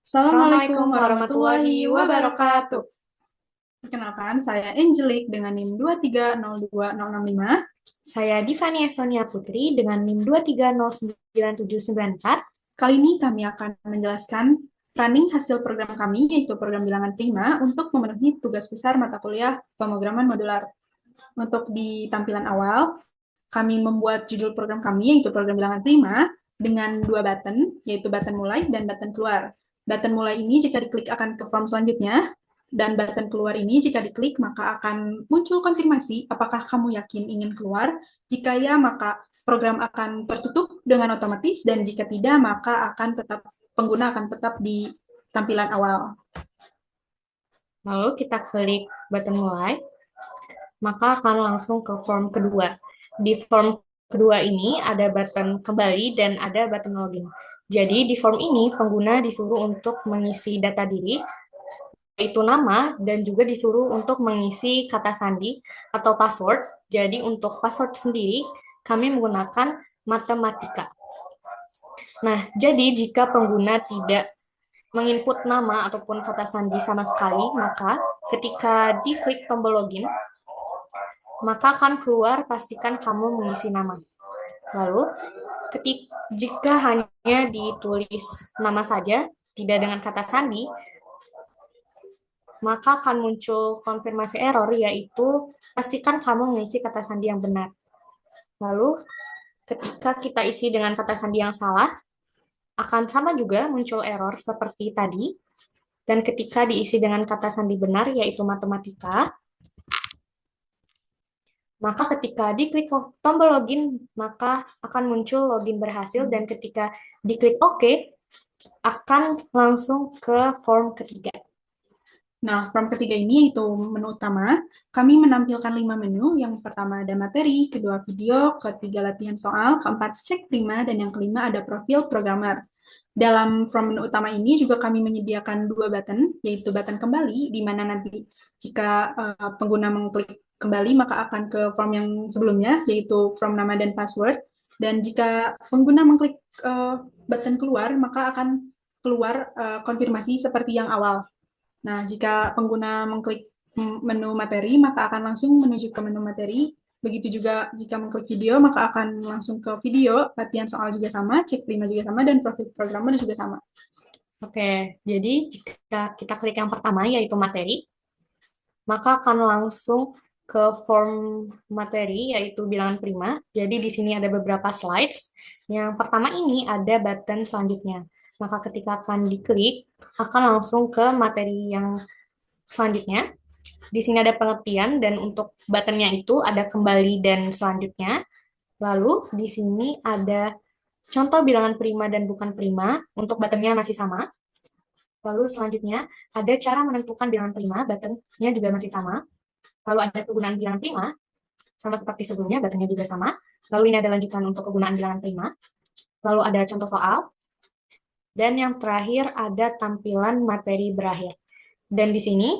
Assalamualaikum Assalamualaikum warahmatullahi warahmatullahi wabarakatuh. wabarakatuh. Perkenalkan, saya Angelic dengan NIM 2302065. Saya Divania Sonia Putri dengan NIM 2309794. Kali ini kami akan menjelaskan running hasil program kami, yaitu program bilangan prima, untuk memenuhi tugas besar mata kuliah pemrograman modular. Untuk di tampilan awal, kami membuat judul program kami, yaitu program bilangan prima, dengan dua button, yaitu button mulai dan button keluar. Button mulai ini jika diklik akan ke form selanjutnya, dan button keluar ini jika diklik maka akan muncul konfirmasi apakah kamu yakin ingin keluar. Jika ya, maka program akan tertutup dengan otomatis, dan jika tidak, maka pengguna akan tetap di tampilan awal. Lalu kita klik button mulai, maka akan langsung ke form kedua. Di form kedua ini ada button kembali dan ada button login. Jadi di form ini pengguna disuruh untuk mengisi data diri, yaitu nama, dan juga disuruh untuk mengisi kata sandi atau password. Jadi untuk password sendiri, kami menggunakan matematika. Nah, jadi jika pengguna tidak menginput nama ataupun kata sandi sama sekali, maka ketika diklik tombol login, maka akan keluar pastikan kamu mengisi nama. Lalu, jika hanya ditulis nama saja, tidak dengan kata sandi, maka akan muncul konfirmasi error, yaitu pastikan kamu mengisi kata sandi yang benar. Lalu, ketika kita isi dengan kata sandi yang salah, akan sama juga muncul error seperti tadi. Dan ketika diisi dengan kata sandi benar, yaitu matematika, maka ketika diklik tombol login, maka akan muncul login berhasil, dan ketika diklik OK, akan langsung ke form ketiga. Nah, form ketiga ini yaitu menu utama. Kami menampilkan 5 menu. Yang pertama ada materi, kedua video, ketiga latihan soal, keempat cek prima, dan yang kelima ada profil programmer. Dalam form menu utama ini juga kami menyediakan dua button, yaitu button kembali, di mana nanti jika pengguna mengklik kembali maka akan ke form yang sebelumnya, yaitu form nama dan password. Dan jika pengguna mengklik button keluar, maka akan keluar konfirmasi seperti yang awal. Nah, jika pengguna mengklik menu materi, maka akan langsung menuju ke menu materi. Begitu juga jika mengklik video, maka akan langsung ke video, latihan soal juga sama, cek prima juga sama, dan profil programmer juga sama. Oke, jadi jika kita klik yang pertama, yaitu materi, maka akan langsung ke form materi, yaitu bilangan prima. Jadi di sini ada beberapa slides. Yang pertama ini ada button selanjutnya. Maka ketika akan diklik, akan langsung ke materi yang selanjutnya. Di sini ada pengertian, dan untuk buttonnya itu ada kembali dan selanjutnya. Lalu di sini ada contoh bilangan prima dan bukan prima. Untuk buttonnya masih sama. Lalu selanjutnya ada cara menentukan bilangan prima, buttonnya juga masih sama. Lalu ada kegunaan bilangan prima, sama seperti sebelumnya, buttonnya juga sama. Lalu ini ada lanjutan untuk kegunaan bilangan prima. Lalu ada contoh soal. Dan yang terakhir ada tampilan materi berakhir. Dan di sini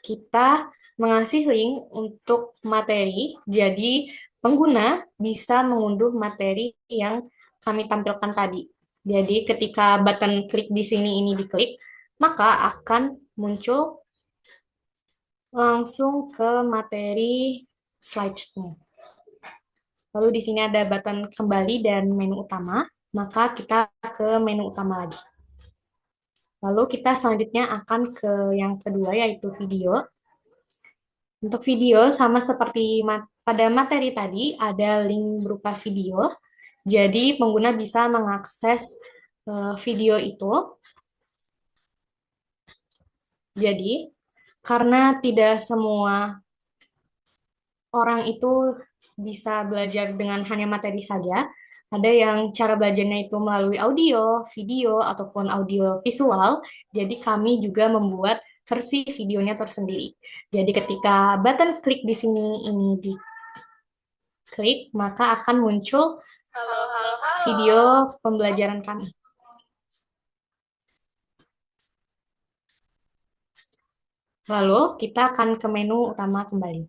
kita mengasih link untuk materi, jadi pengguna bisa mengunduh materi yang kami tampilkan tadi. Jadi ketika button klik di sini ini diklik, maka akan muncul langsung ke materi slides-nya. Lalu di sini ada button kembali dan menu utama, maka kita ke menu utama lagi. Lalu kita selanjutnya akan ke yang kedua, yaitu video. Untuk video sama seperti pada materi tadi, ada link berupa video. Jadi pengguna bisa mengakses video itu. Jadi karena tidak semua orang itu bisa belajar dengan hanya materi saja, ada yang cara belajarnya itu melalui audio, video, ataupun audio visual. Jadi kami juga membuat versi videonya tersendiri. Jadi ketika button klik di sini ini diklik, maka akan muncul video pembelajaran kami. Lalu kita akan ke menu utama kembali.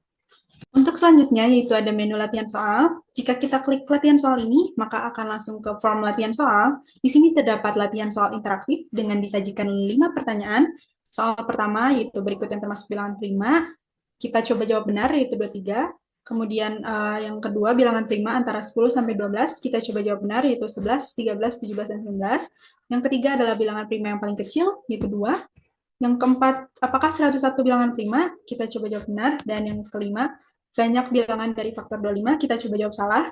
Untuk selanjutnya yaitu ada menu latihan soal. Jika kita klik latihan soal ini, maka akan langsung ke form latihan soal. Di sini terdapat latihan soal interaktif dengan disajikan 5 pertanyaan. Soal pertama yaitu berikut yang termasuk bilangan prima. Kita coba jawab benar yaitu 23. Kemudian yang kedua bilangan prima antara 10 sampai 12. Kita coba jawab benar yaitu 11, 13, 17, dan 19. Yang ketiga adalah bilangan prima yang paling kecil yaitu 2. Yang keempat, apakah 101 bilangan prima? Kita coba jawab benar. Dan yang kelima, banyak bilangan dari faktor 25, kita coba jawab salah.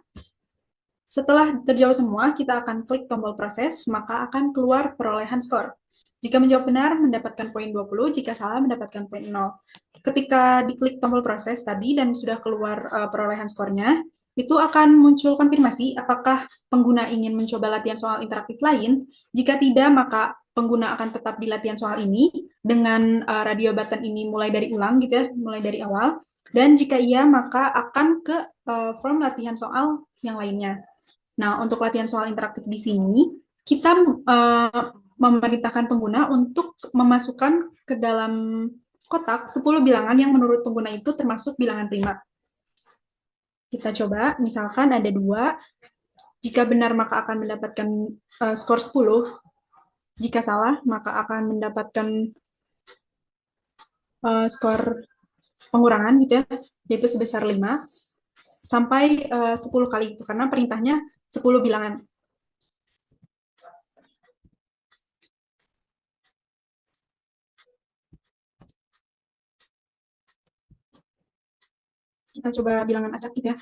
Setelah terjawab semua, kita akan klik tombol proses, maka akan keluar perolehan skor. Jika menjawab benar, mendapatkan poin 20, jika salah, mendapatkan poin 0. Ketika diklik tombol proses tadi dan sudah keluar perolehan skornya, itu akan muncul konfirmasi apakah pengguna ingin mencoba latihan soal interaktif lain. Jika tidak, maka pengguna akan tetap di latihan soal ini dengan radio button ini mulai dari ulang gitu ya, mulai dari awal. Dan jika iya, maka akan ke form latihan soal yang lainnya. Nah, untuk latihan soal interaktif di sini, kita memerintahkan pengguna untuk memasukkan ke dalam kotak 10 bilangan yang menurut pengguna itu termasuk bilangan prima. Kita coba, misalkan ada 2. Jika benar, maka akan mendapatkan skor 10. Jika salah, maka akan mendapatkan skor pengurangan gitu ya, yaitu sebesar 5 sampai 10 kali itu karena perintahnya 10 bilangan. Kita coba bilangan acak gitu ya,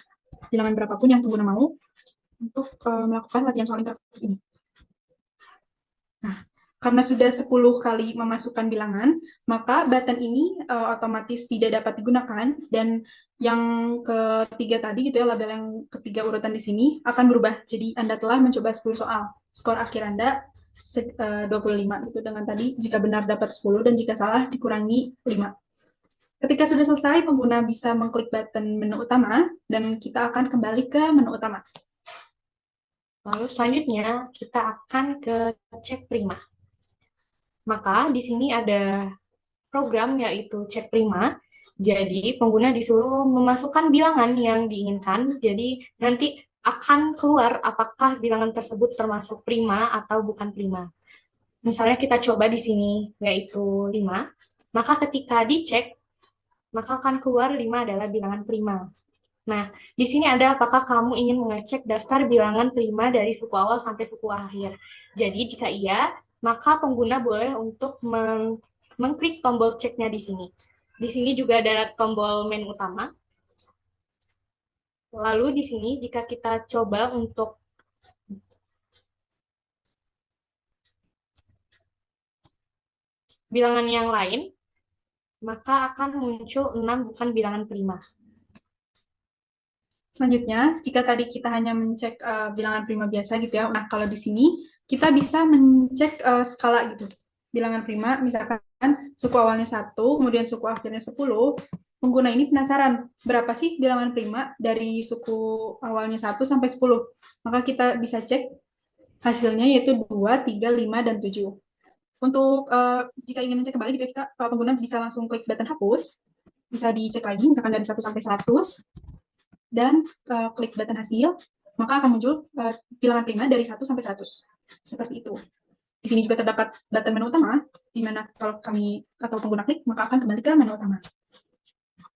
bilangan berapapun yang pengguna mau untuk melakukan latihan soal interaktif ini. Nah, karena sudah 10 kali memasukkan bilangan, maka button ini otomatis tidak dapat digunakan, dan yang ketiga tadi gitu ya, label yang ketiga urutan di sini akan berubah. Jadi Anda telah mencoba 10 soal. Skor akhir Anda 25 gitu, dengan tadi jika benar dapat 10 dan jika salah dikurangi 5. Ketika sudah selesai, pengguna bisa mengklik button menu utama dan kita akan kembali ke menu utama. Lalu selanjutnya kita akan ke cek prima. Maka di sini ada program yaitu cek prima. Jadi pengguna disuruh memasukkan bilangan yang diinginkan. Jadi nanti akan keluar apakah bilangan tersebut termasuk prima atau bukan prima. Misalnya kita coba di sini yaitu 5. Maka ketika dicek, maka akan keluar 5 adalah bilangan prima. Nah, di sini ada apakah kamu ingin mengecek daftar bilangan prima dari suku awal sampai suku akhir. Jadi jika iya, maka pengguna boleh untuk mengklik tombol ceknya di sini. Di sini juga ada tombol menu utama. Lalu di sini jika kita coba untuk bilangan yang lain, maka akan muncul 6 bukan bilangan prima. Selanjutnya, jika tadi kita hanya mencek bilangan prima biasa gitu ya, nah kalau di sini kita bisa mencek skala gitu. Bilangan prima, misalkan suku awalnya 1, kemudian suku akhirnya 10, pengguna ini penasaran berapa sih bilangan prima dari suku awalnya 1 sampai 10. Maka kita bisa cek hasilnya yaitu 2, 3, 5, dan 7. Untuk jika ingin mencek kembali gitu, kita pengguna bisa langsung klik button hapus, bisa dicek lagi misalkan dari 1 sampai 100, dan klik button hasil, maka akan muncul bilangan prima dari 1 sampai 100. Seperti itu. Di sini juga terdapat button menu utama, di mana kalau kami atau pengguna klik, maka akan kembali ke menu utama.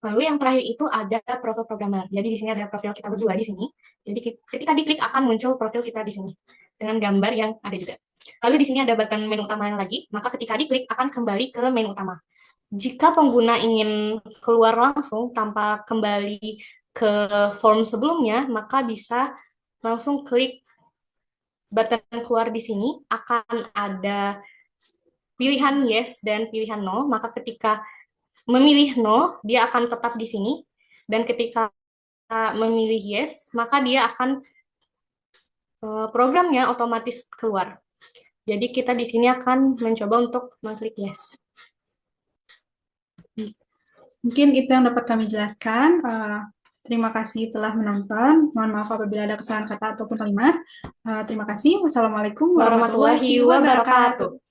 Lalu yang terakhir itu ada profil programmer. Jadi di sini ada profil kita berdua di sini. Jadi ketika diklik akan muncul profil kita di sini dengan gambar yang ada juga. Lalu di sini ada button menu utama lagi, maka ketika diklik akan kembali ke menu utama. Jika pengguna ingin keluar langsung tanpa kembali ke form sebelumnya, maka bisa langsung klik button keluar di sini, akan ada pilihan yes dan pilihan no, maka ketika memilih no, dia akan tetap di sini, dan ketika memilih yes, maka dia akan programnya otomatis keluar. Jadi kita di sini akan mencoba untuk mengklik yes. Mungkin itu yang dapat kami jelaskan. Terima kasih telah menonton. Mohon maaf apabila ada kesalahan kata ataupun kalimat. Terima kasih. Wassalamualaikum warahmatullahi wabarakatuh.